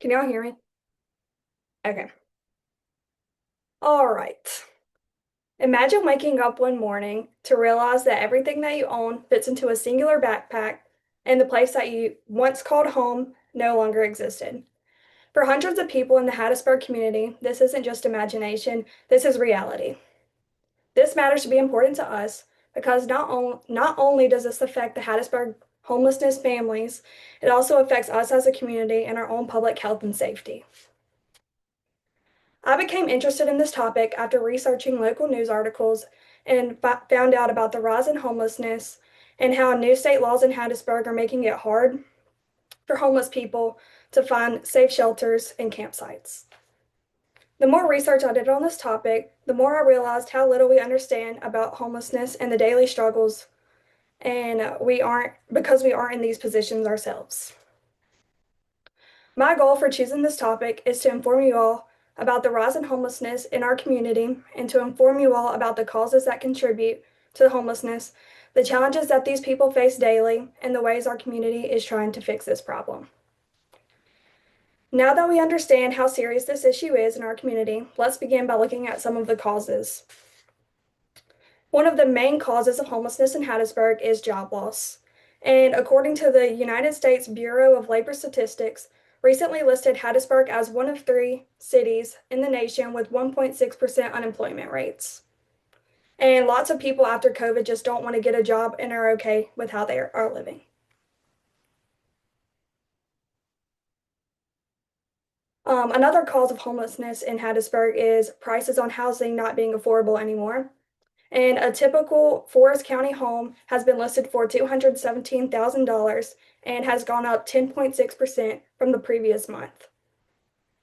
Can y'all hear me? Okay. All right. Imagine waking up one morning to realize that everything that you own fits into a singular backpack and the place that you once called home no longer existed. For hundreds of people in the Hattiesburg community, this isn't just imagination, this is reality. This matters to be important to us because not only does this affect the Hattiesburg homelessness families, it also affects us as a community and our own public health and safety. I became interested in this topic after researching local news articles and found out about the rise in homelessness and how new state laws in Hattiesburg are making it hard for homeless people to find safe shelters and campsites. The more research I did on this topic, the more I realized how little we understand about homelessness and the daily struggles, and we aren't in these positions ourselves. My goal for choosing this topic is to inform you all about the rise in homelessness in our community and to inform you all about the causes that contribute to homelessness, the challenges that these people face daily, and the ways our community is trying to fix this problem. Now that we understand how serious this issue is in our community, let's begin by looking at some of the causes. One of the main causes of homelessness in Hattiesburg is job loss. And according to the United States Bureau of Labor Statistics, recently listed Hattiesburg as one of 3 cities in the nation with 1.6% unemployment rates. And lots of people after COVID just don't want to get a job and are okay with how they are living. Another cause of homelessness in Hattiesburg is prices on housing not being affordable anymore. And a typical Forest County home has been listed for $217,000 and has gone up 10.6% from the previous month.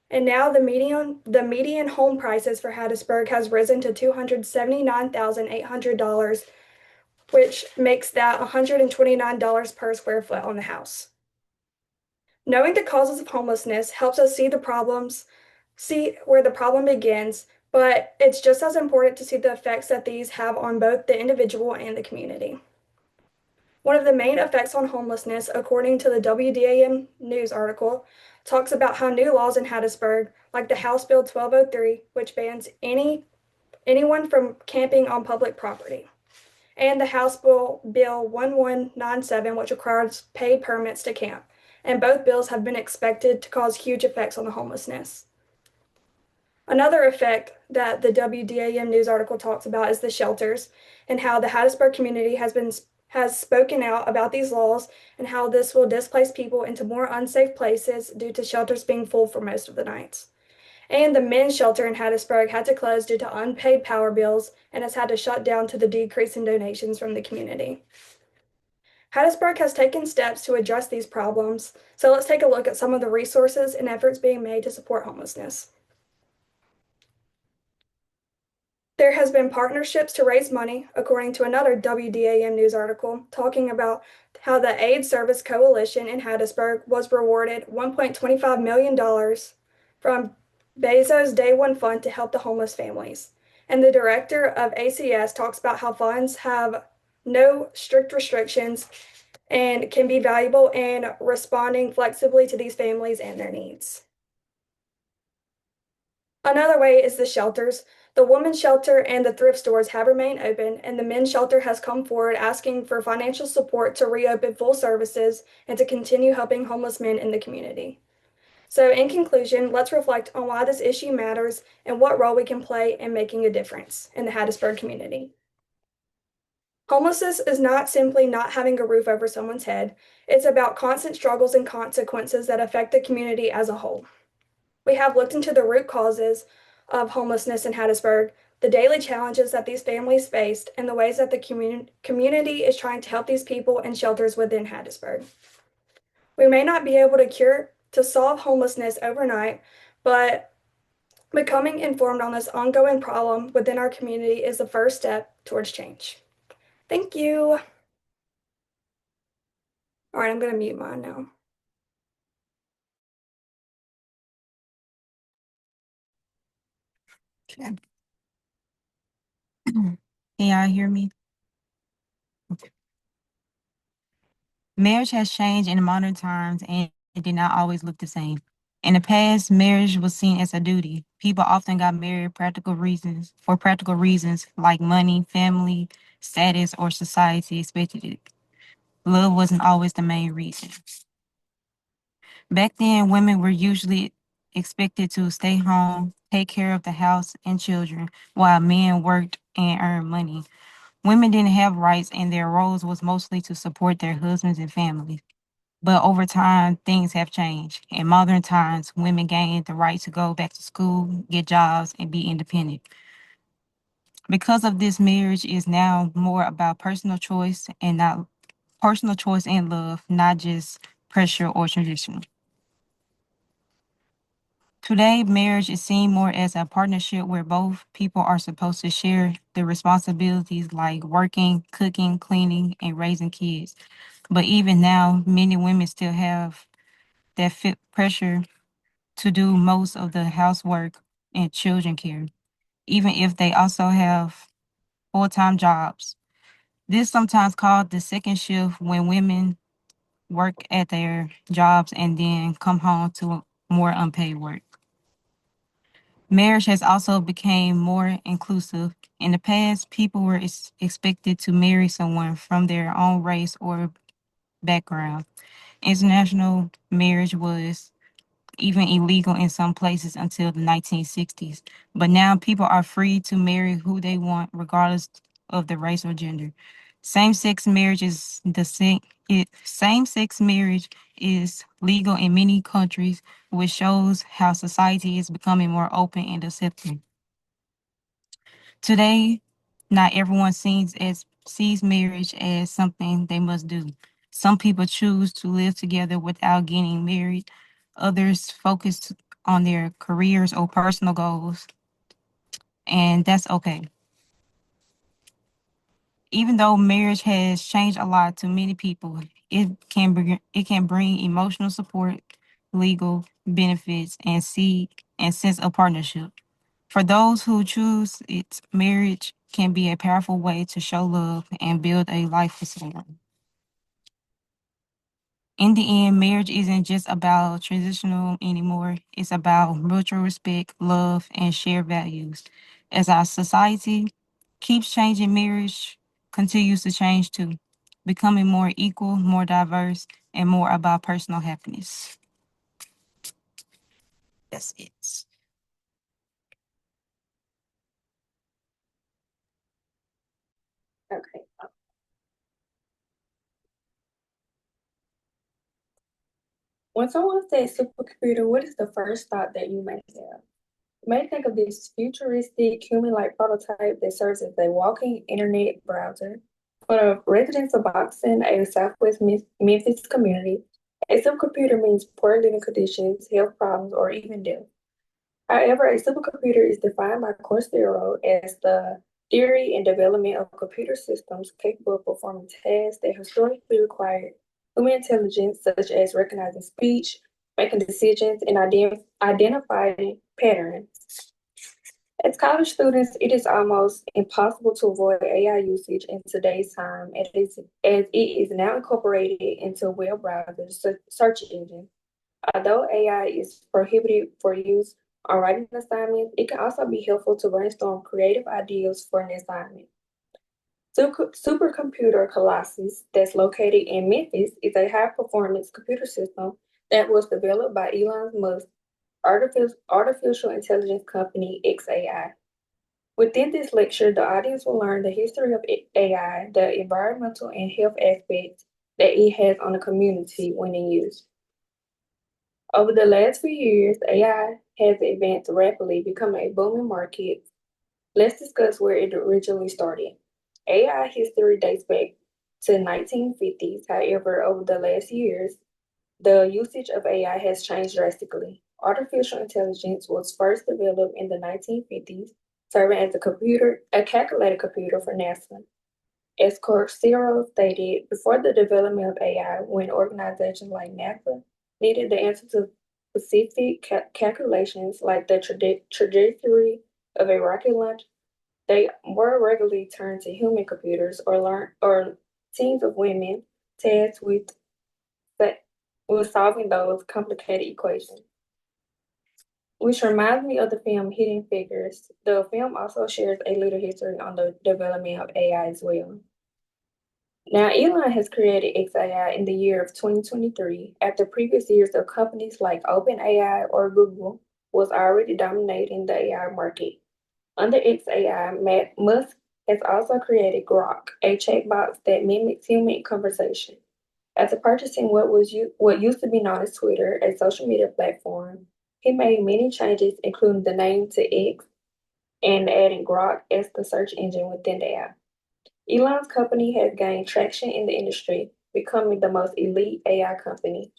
And now the median home prices for Hattiesburg has risen to $279,800, which makes that $129 per square foot on the house. Knowing the causes of homelessness helps us see where the problem begins, but it's just as important to see the effects that these have on both the individual and the community. One of the main effects on homelessness, according to the WDAM news article, talks about how new laws in Hattiesburg, like the House Bill 1203, which bans anyone from camping on public property, and the House Bill 1197, which requires paid permits to camp, and both bills have been expected to cause huge effects on the homelessness. Another effect that the WDAM news article talks about is the shelters and how the Hattiesburg community has spoken out about these laws and how this will displace people into more unsafe places due to shelters being full for most of the nights. And the men's shelter in Hattiesburg had to close due to unpaid power bills and has had to shut down to the decrease in donations from the community. Hattiesburg has taken steps to address these problems, so let's take a look at some of the resources and efforts being made to support homelessness. There has been partnerships to raise money, according to another WDAM news article, talking about how the AIDS Service Coalition in Hattiesburg was rewarded $1.25 million from Bezos' Day One Fund to help the homeless families. And the director of ACS talks about how funds have no strict restrictions and can be valuable in responding flexibly to these families and their needs. Another way is the shelters. The women's shelter and the thrift stores have remained open, and the men's shelter has come forward asking for financial support to reopen full services and to continue helping homeless men in the community. So, in conclusion, let's reflect on why this issue matters and what role we can play in making a difference in the Hattiesburg community. Homelessness is not simply not having a roof over someone's head, it's about constant struggles and consequences that affect the community as a whole. We have looked into the root causes of homelessness in Hattiesburg, the daily challenges that these families faced, and the ways that the community is trying to help these people in shelters within Hattiesburg. We may not be able to solve homelessness overnight, but becoming informed on this ongoing problem within our community is the first step towards change. Thank you. All right, I'm going to mute mine now. Okay. Can y'all hear me? Okay. Marriage has changed in modern times and it did not always look the same. In the past, marriage was seen as a duty. People often got married for practical reasons like money, family, status, or society expected it. Love wasn't always the main reason. Back then, women were usually expected to stay home, take care of the house and children, while men worked and earned money. Women didn't have rights, and their roles was mostly to support their husbands and families. But over time, things have changed. In modern times, women gained the right to go back to school, get jobs, and be independent. Because of this, marriage is now more about personal choice and love, not just pressure or tradition. Today, marriage is seen more as a partnership where both people are supposed to share the responsibilities like working, cooking, cleaning, and raising kids. But even now, many women still have that fit pressure to do most of the housework and children care, even if they also have full-time jobs. This sometimes called the second shift when women work at their jobs and then come home to more unpaid work. Marriage has also become more inclusive. In the past, people were expected to marry someone from their own race or background. International marriage was even illegal in some places until the 1960s. But now people are free to marry who they want, regardless of the race or gender. Same-sex marriage is the same. Same-sex marriage is legal in many countries, which shows how society is becoming more open and accepting. Today, not everyone sees marriage as something they must do. Some people choose to live together without getting married. Others focus on their careers or personal goals, and that's okay. Even though marriage has changed a lot to many people, it can bring emotional support, legal benefits, and sense of partnership. For those who choose it, marriage can be a powerful way to show love and build a life with someone. In the end, marriage isn't just about traditional anymore. It's about mutual respect, love, and shared values. As our society keeps changing, marriage continues to change too, becoming more equal, more diverse, and more about personal happiness. That's it. Okay. When someone says supercomputer, what is the first thought that you may have? You may think of this futuristic human-like prototype that serves as a walking internet browser. For the residents of Boxon, a Southwest Memphis community, a supercomputer means poor living conditions, health problems, or even death. However, a supercomputer is defined by Coursera as the theory and development of computer systems capable of performing tasks that historically required human intelligence, such as recognizing speech, making decisions, and identifying patterns. As college students, it is almost impossible to avoid AI usage in today's time, as it is now incorporated into web browsers, search engines. Although AI is prohibited for use on writing assignments, it can also be helpful to brainstorm creative ideas for an assignment. Supercomputer Colossus, that's located in Memphis, is a high performance computer system that was developed by Elon Musk's artificial intelligence company xAI. Within this lecture, the audience will learn the history of AI, the environmental and health aspects that it has on the community when in use. Over the last few years, AI has advanced rapidly, becoming a booming market. Let's discuss where it originally started. AI history dates back to 1950s. However, over the last years, the usage of AI has changed drastically. Artificial intelligence was first developed in the 1950s, serving as a calculator computer for NASA. As Coursera stated, before the development of AI, when organizations like NASA needed the answer to specific calculations like the trajectory of a rocket launch, they were regularly turned to human computers or teams of women tasked with solving those complicated equations. which reminds me of the film Hidden Figures. The film also shares a little history on the development of AI as well. Now, Elon has created XAI in the year of 2023 after previous years of companies like OpenAI or Google was already dominating the AI market. Under XAI, Musk has also created Grok, a chatbot that mimics human conversation. After purchasing what used to be known as Twitter, a social media platform, he made many changes, including the name to X and adding Grok as the search engine within the app. Elon's company has gained traction in the industry, becoming the most elite AI company.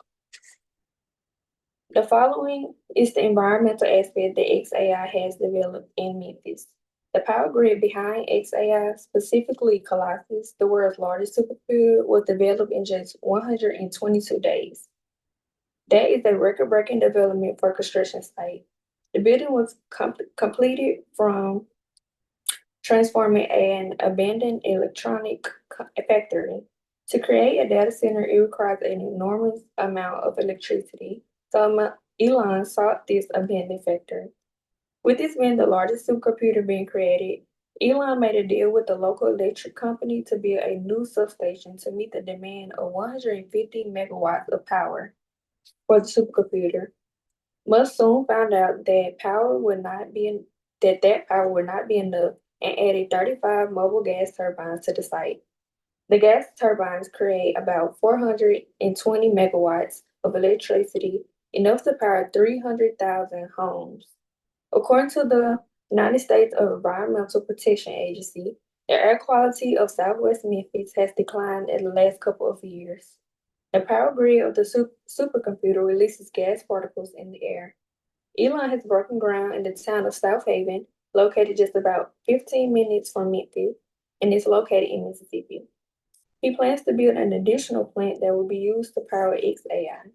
The following is the environmental aspect that XAI has developed in Memphis. The power grid behind XAI, specifically Colossus, the world's largest supercomputer, was developed in just 122 days. That is a record-breaking development for a construction site. The building was completed from transforming an abandoned electronic factory. To create a data center, it requires an enormous amount of electricity. So Elon sought this abandoned factory. With this being the largest supercomputer being created, Elon made a deal with the local electric company to build a new substation to meet the demand of 150 megawatts of power for the supercomputer. Musk soon found out that that power would not be enough and added 35 mobile gas turbines to the site. The gas turbines create about 420 megawatts of electricity, enough to power 300,000 homes. According to the United States Environmental Protection Agency, the air quality of Southwest Memphis has declined in the last couple of years. The power grid of the supercomputer releases gas particles in the air. Elon has broken ground in the town of South Haven, located just about 15 minutes from Memphis, and is located in Mississippi. He plans to build an additional plant that will be used to power XAI.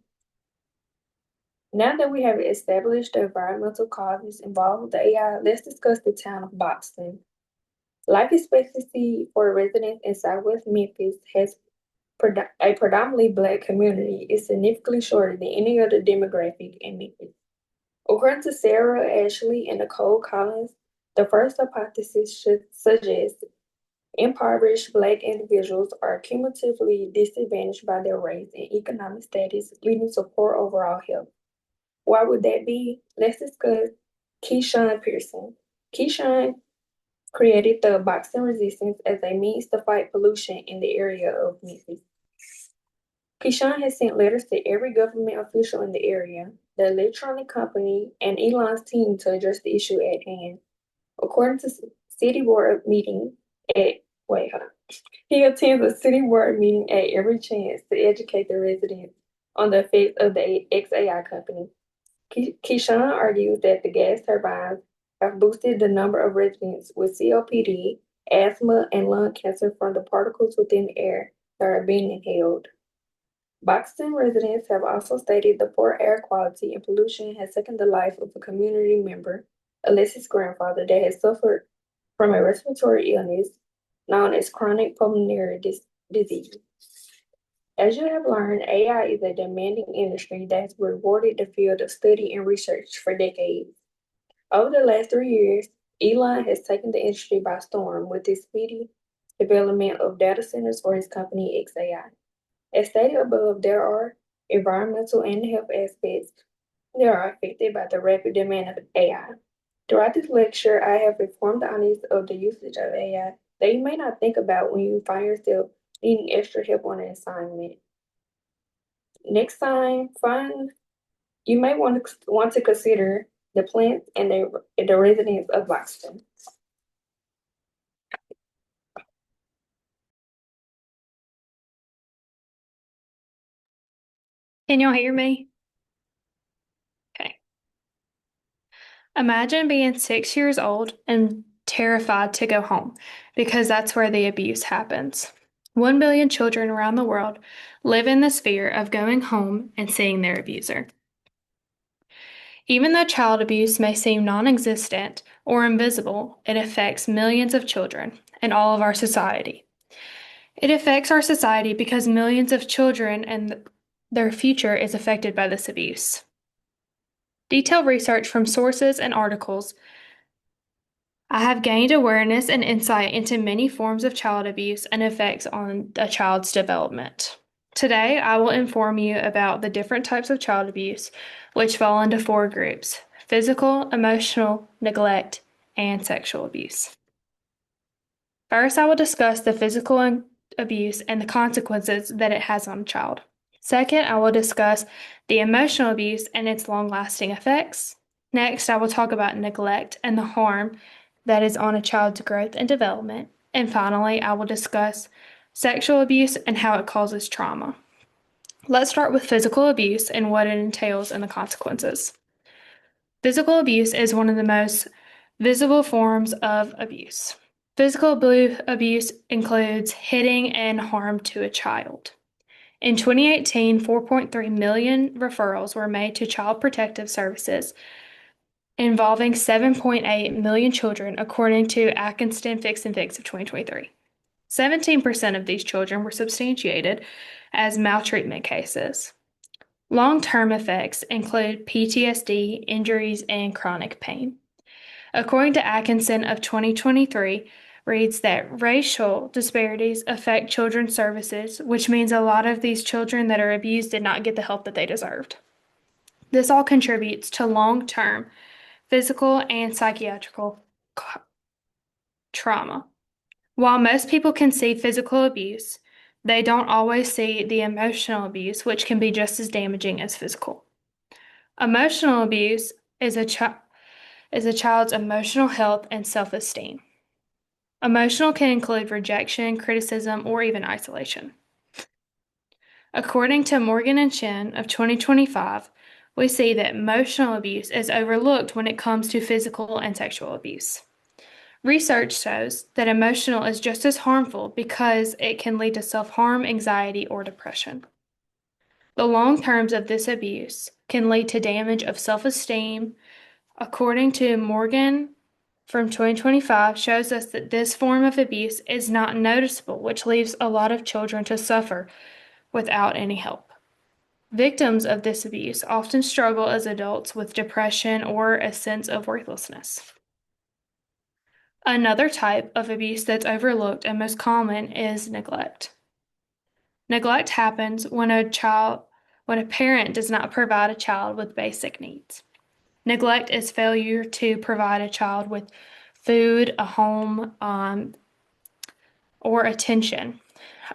Now that we have established the environmental causes involved with the AI, let's discuss the town of Boxton. Life expectancy for residents in Southwest Memphis has a predominantly Black community is significantly shorter than any other demographic in Memphis. According to Sarah Ashley and Nicole Collins, the first hypothesis should suggest impoverished Black individuals are cumulatively disadvantaged by their race and economic status, leading to poor overall health. Why would that be? Let's discuss Keyshawn Pearson. Keyshawn created the Boxton Resistance as a means to fight pollution in the area of Memphis. Keyshawn has sent letters to every government official in the area, the electronic company, and Elon's team to address the issue at hand. According to city board meeting he attends a city board meeting at every chance to educate the residents on the effects of the XAI company. Keyshawn argues that the gas turbines have boosted the number of residents with COPD, asthma, and lung cancer from the particles within the air that are being inhaled. Boxton residents have also stated the poor air quality and pollution has taken the life of a community member, Alexis' grandfather, that has suffered from a respiratory illness known as chronic pulmonary disease. As you have learned, AI is a demanding industry that has rewarded the field of study and research for decades. Over the last 3 years, Elon has taken the industry by storm with his speedy development of data centers for his company XAI. As stated above, there are environmental and health aspects that are affected by the rapid demand of AI. Throughout this lecture, I have informed the audience of the usage of AI that you may not think about when you find yourself needing extra help on an assignment. Next time, you may want to consider the plants and the residents of Boxton. Can y'all hear me? Okay. Imagine being 6 years old and terrified to go home because that's where the abuse happens. 1 billion children around the world live in this fear of going home and seeing their abuser. Even though child abuse may seem non-existent or invisible, it affects millions of children and all of our society. It affects our society because millions of children and their future is affected by this abuse. Detailed research from sources and articles. I have gained awareness and insight into many forms of child abuse and effects on a child's development. Today, I will inform you about the different types of child abuse, which fall into 4 groups: physical, emotional, neglect, and sexual abuse. First, I will discuss the physical abuse and the consequences that it has on a child. Second, I will discuss the emotional abuse and its long-lasting effects. Next, I will talk about neglect and the harm that is on a child's growth and development. And finally, I will discuss sexual abuse and how it causes trauma. Let's start with physical abuse and what it entails and the consequences. Physical abuse is one of the most visible forms of abuse. Physical abuse includes hitting and harm to a child. In 2018, 4.3 million referrals were made to Child Protective Services involving 7.8 million children, according to Atkinson Fix and Fix of 2023. 17% of these children were substantiated as maltreatment cases. Long-term effects include PTSD, injuries, and chronic pain. According to Atkinson of 2023, reads that racial disparities affect children's services, which means a lot of these children that are abused did not get the help that they deserved. This all contributes to long-term physical and psychiatrical trauma. While most people can see physical abuse, they don't always see the emotional abuse, which can be just as damaging as physical. Emotional abuse is a child's emotional health and self-esteem. Emotional can include rejection, criticism, or even isolation. According to Morgan and Shin of 2025, we see that emotional abuse is overlooked when it comes to physical and sexual abuse. Research shows that emotional is just as harmful because it can lead to self-harm, anxiety, or depression. The long terms of this abuse can lead to damage of self-esteem. According to Morgan from 2025, shows us that this form of abuse is not noticeable, which leaves a lot of children to suffer without any help. Victims of this abuse often struggle as adults with depression or a sense of worthlessness. Another type of abuse that's overlooked and most common is neglect. Neglect happens when a parent does not provide a child with basic needs. Neglect is failure to provide a child with food, a home, or attention.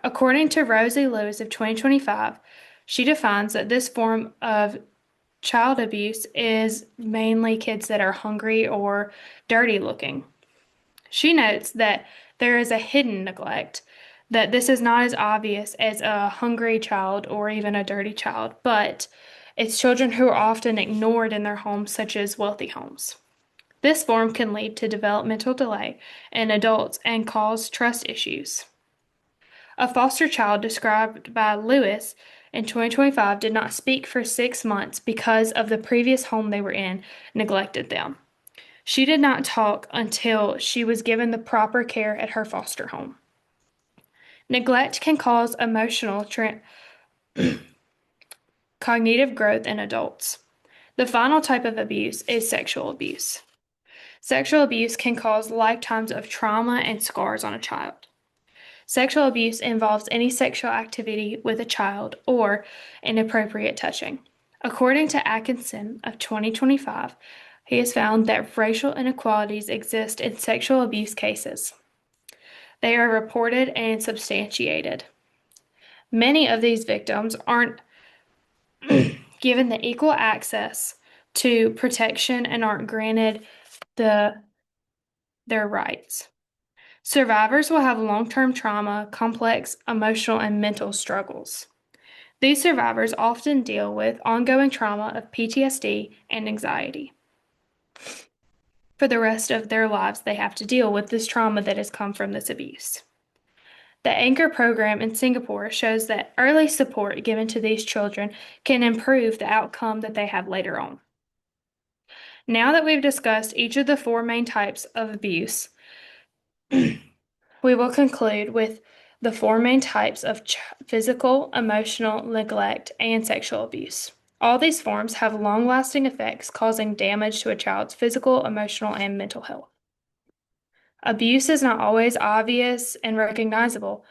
According to Rosie Lewis of 2025, she defines that this form of child abuse is mainly kids that are hungry or dirty looking. She notes that there is a hidden neglect, that this is not as obvious as a hungry child or even a dirty child, but it's children who are often ignored in their homes, such as wealthy homes. This form can lead to developmental delay in adults and cause trust issues. A foster child described by Lewis in 2025 did not speak for 6 months because of the previous home they were in neglected them. She did not talk until she was given the proper care at her foster home. Neglect can cause emotional cognitive growth in adults. The final type of abuse is sexual abuse. Sexual abuse can cause lifetimes of trauma and scars on a child. Sexual abuse involves any sexual activity with a child or inappropriate touching. According to Atkinson of 2025, he has found that racial inequalities exist in sexual abuse cases. They are reported and substantiated. Many of these victims aren't given the equal access to protection and aren't granted their rights. Survivors will have long-term trauma, complex emotional and mental struggles. These survivors often deal with ongoing trauma of PTSD and anxiety. For the rest of their lives, they have to deal with this trauma that has come from this abuse. The Anchor program in Singapore shows that early support given to these children can improve the outcome that they have later on. Now that we've discussed each of the 4 main types of abuse, we will conclude with the 4 main types of physical, emotional, neglect, and sexual abuse. All these forms have long-lasting effects, causing damage to a child's physical, emotional, and mental health. Abuse is not always obvious and recognizable.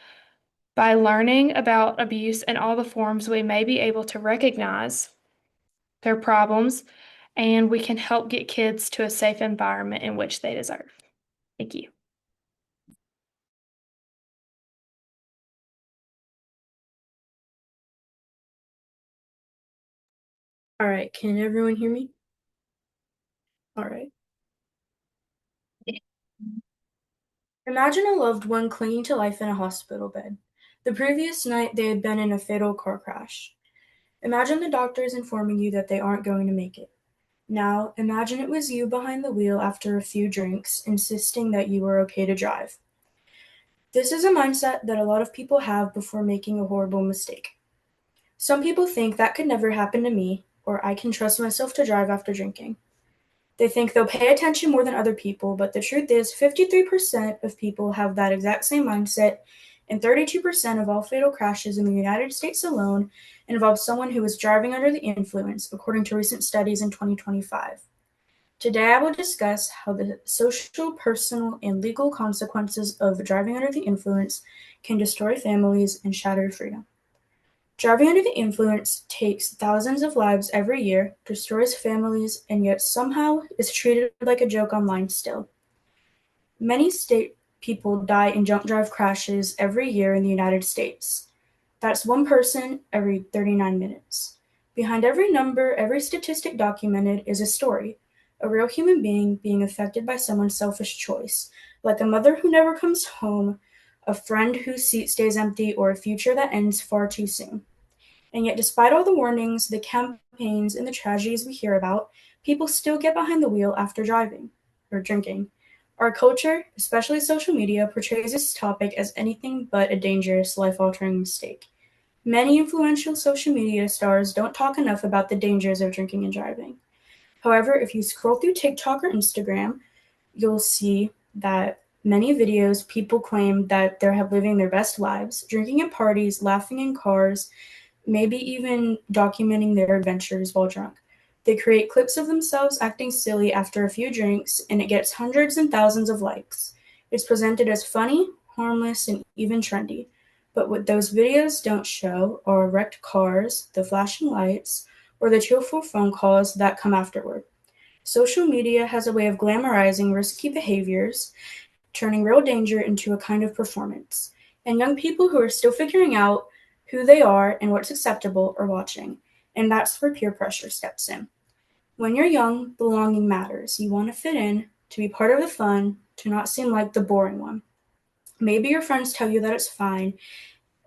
By learning about abuse and all the forms, we may be able to recognize their problems, and we can help get kids to a safe environment in which they deserve. Thank you. All right, can everyone hear me? All right. Imagine a loved one clinging to life in a hospital bed. The previous night, they had been in a fatal car crash. Imagine the doctors informing you that they aren't going to make it. Now, imagine it was you behind the wheel after a few drinks, insisting that you were okay to drive. This is a mindset that a lot of people have before making a horrible mistake. Some people think that could never happen to me, or I can trust myself to drive after drinking. They think they'll pay attention more than other people, but the truth is 53% of people have that exact same mindset, and 32% of all fatal crashes in the United States alone involve someone who was driving under the influence, according to recent studies in 2025. Today, I will discuss how the social, personal, and legal consequences of driving under the influence can destroy families and shatter freedom. Driving under the influence takes thousands of lives every year, destroys families, and yet somehow is treated like a joke online still. Many state people die in drunk drive crashes every year in the United States. That's one person every 39 minutes. Behind every number, every statistic documented is a story, a real human being affected by someone's selfish choice, like a mother who never comes home, a friend whose seat stays empty, or a future that ends far too soon. And yet, despite all the warnings, the campaigns, and the tragedies we hear about, people still get behind the wheel after driving or drinking. Our culture, especially social media, portrays this topic as anything but a dangerous, life altering mistake. Many influential social media stars don't talk enough about the dangers of drinking and driving. However, if you scroll through TikTok or Instagram, you'll see that many videos people claim that they're living their best lives, drinking at parties, laughing in cars, maybe even documenting their adventures while drunk. They create clips of themselves acting silly after a few drinks, and it gets hundreds and thousands of likes. It's presented as funny, harmless, and even trendy. But what those videos don't show are wrecked cars, the flashing lights, or the tearful phone calls that come afterward. Social media has a way of glamorizing risky behaviors, turning real danger into a kind of performance. And young people who are still figuring out who they are and what's acceptable are watching. And that's where peer pressure steps in. When you're young, belonging matters. You want to fit in, to be part of the fun, to not seem like the boring one. Maybe your friends tell you that it's fine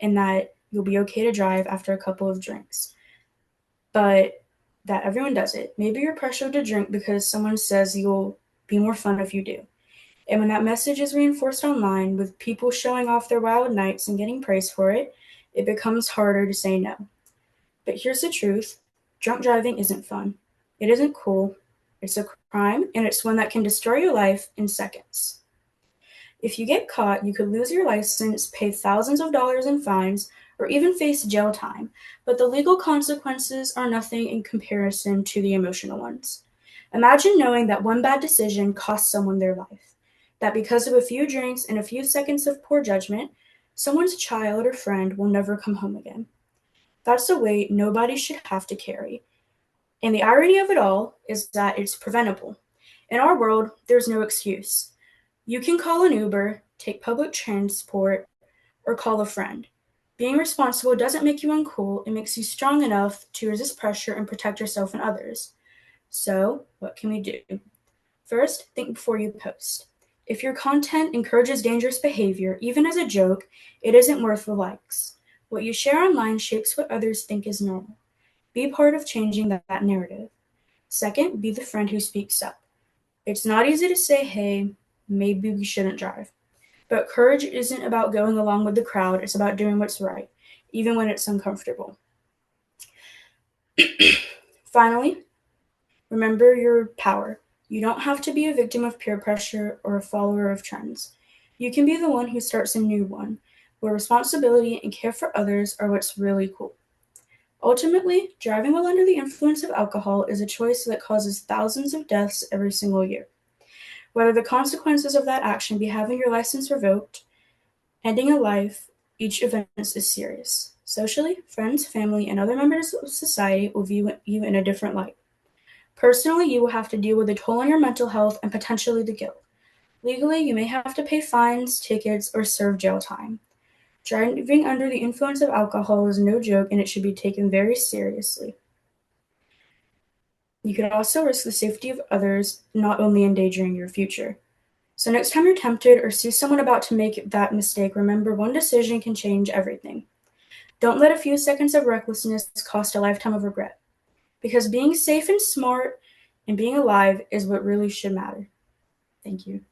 and that you'll be okay to drive after a couple of drinks, but that everyone does it. Maybe you're pressured to drink because someone says you'll be more fun if you do. And when that message is reinforced online, with people showing off their wild nights and getting praised for it, it becomes harder to say no. But here's the truth: drunk driving isn't fun. It isn't cool. It's a crime, and it's one that can destroy your life in seconds. If you get caught, you could lose your license, pay thousands of dollars in fines, or even face jail time. But the legal consequences are nothing in comparison to the emotional ones. Imagine knowing that one bad decision cost someone their life. That because of a few drinks and a few seconds of poor judgment, someone's child or friend will never come home again. That's a weight nobody should have to carry. And the irony of it all is that it's preventable. In our world, there's no excuse. You can call an Uber, take public transport, or call a friend. Being responsible doesn't make you uncool, it makes you strong enough to resist pressure and protect yourself and others. So, what can we do? First, think before you post. If your content encourages dangerous behavior, even as a joke, it isn't worth the likes. What you share online shapes what others think is normal. Be part of changing that narrative. Second, be the friend who speaks up. It's not easy to say, hey, maybe we shouldn't drive. But courage isn't about going along with the crowd, it's about doing what's right, even when it's uncomfortable. Finally, remember your power. You don't have to be a victim of peer pressure or a follower of trends. You can be the one who starts a new one, where responsibility and care for others are what's really cool. Ultimately, driving while under the influence of alcohol is a choice that causes thousands of deaths every single year. Whether the consequences of that action be having your license revoked, ending a life, each event is serious. Socially, friends, family, and other members of society will view you in a different light. Personally, you will have to deal with the toll on your mental health and potentially the guilt. Legally, you may have to pay fines, tickets, or serve jail time. Driving under the influence of alcohol is no joke and it should be taken very seriously. You could also risk the safety of others, not only endangering your future. So next time you're tempted or see someone about to make that mistake, remember one decision can change everything. Don't let a few seconds of recklessness cost a lifetime of regret. Because being safe and smart and being alive is what really should matter. Thank you.